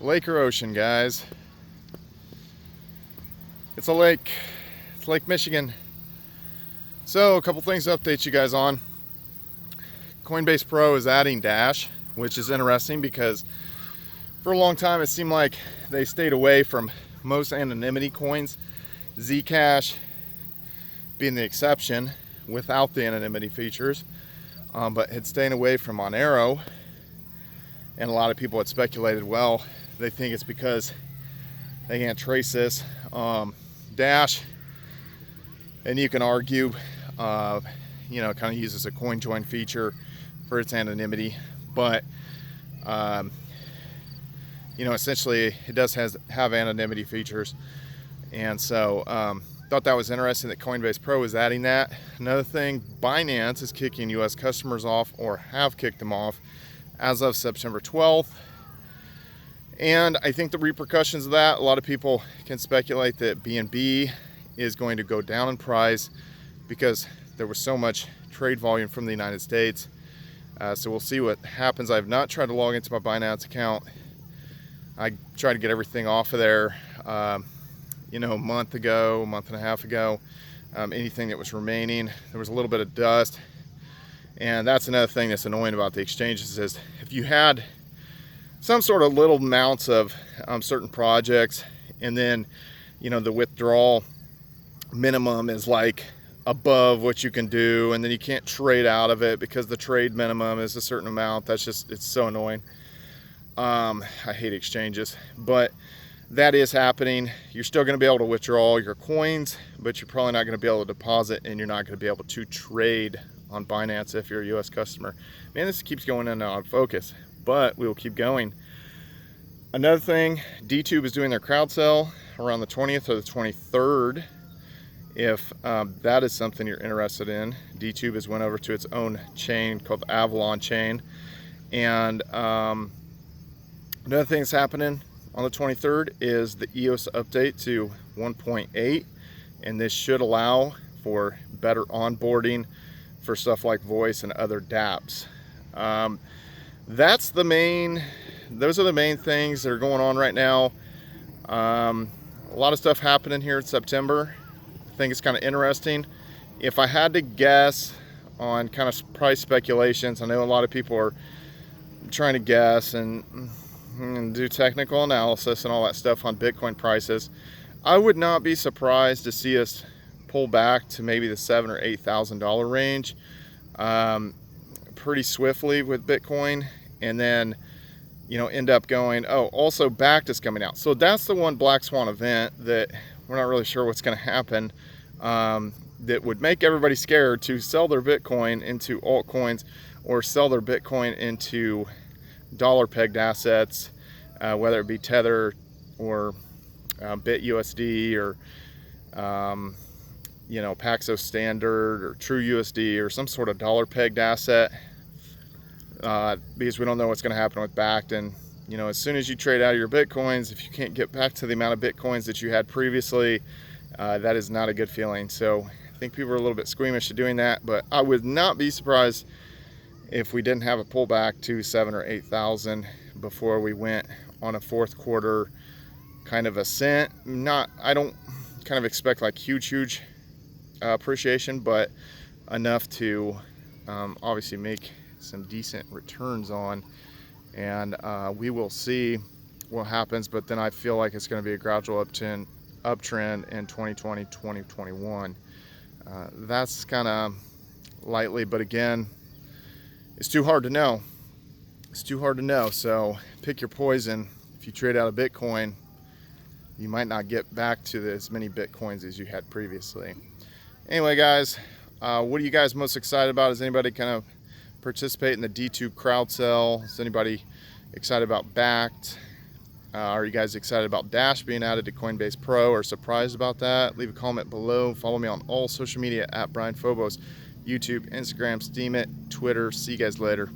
Lake or ocean, guys? It's a lake. It's Lake Michigan. So, a couple things to update you guys on. Coinbase Pro is adding Dash, which is interesting because for a long time it seemed like they stayed away from most anonymity coins, Zcash being the exception without the anonymity features, but had stayed away from Monero. And a lot of people had speculated, well, they think it's because they can't trace this. Dash, and you can argue, kind of uses a coin join feature for its anonymity, but essentially it does have anonymity features, and so thought that was interesting that Coinbase Pro is adding that. Another thing, Binance is kicking US customers off, or have kicked them off, as of September 12th. And I think the repercussions of that, a lot of people can speculate that BNB is going to go down in price because there was so much trade volume from the United States. So we'll see what happens. I've not tried to log into my Binance account. I tried to get everything off of there, a month and a half ago. Anything that was remaining, there was a little bit of dust. And that's another thing that's annoying about the exchanges is if you had some sort of little amounts of certain projects, and then the withdrawal minimum is like above what you can do, and then you can't trade out of it because the trade minimum is a certain amount. It's so annoying. I hate exchanges, but that is happening. You're still going to be able to withdraw your coins, but you're probably not going to be able to deposit, and you're not going to be able to trade on Binance if you're a US customer. Man, this keeps going in and out of focus, but we will keep going. Another thing, DTube is doing their crowd sale around the 20th or the 23rd. If that is something you're interested in, DTube has went over to its own chain called the Avalon chain. And another thing that's happening on the 23rd is the EOS update to 1.8, and this should allow for better onboarding for stuff like voice and other dApps. Those are the main things that are going on right now. A lot of stuff happening here in September. I think it's kind of interesting. If I had to guess on kind of price speculations, I know a lot of people are trying to guess and do technical analysis and all that stuff on Bitcoin prices. I would not be surprised to see us pull back to maybe the $7,000 or $8,000 range pretty swiftly with Bitcoin, and then end up going, also Bakkt is coming out. So that's the one black swan event that we're not really sure what's going to happen, that would make everybody scared to sell their Bitcoin into altcoins or sell their Bitcoin into dollar pegged assets, whether it be Tether or BitUSD or Paxos Standard or TrueUSD or some sort of dollar pegged asset, because we don't know what's going to happen with Bakkt. And as soon as you trade out of your Bitcoins, if you can't get back to the amount of Bitcoins that you had previously, that is not a good feeling. So I think people are a little bit squeamish to doing that, but I would not be surprised if we didn't have a pullback to 7,000 or 8,000 before we went on a fourth quarter kind of ascent. I don't kind of expect like huge appreciation, but enough to obviously make some decent returns on, and we will see what happens. But then I feel like it's going to be a gradual uptrend in 2020, 2021. That's kind of lightly, but again, it's too hard to know. So pick your poison. If you trade out of Bitcoin, you might not get back to as many Bitcoins as you had previously. Anyway, guys, what are you guys most excited about? Is anybody kind of participate in the DTube crowd sale? Is anybody excited about Bakkt? Are you guys excited about Dash being added to Coinbase Pro, or surprised about that? Leave a comment below. Follow me on all social media at Brian Phobos, YouTube, Instagram, Steemit, Twitter. See you guys later.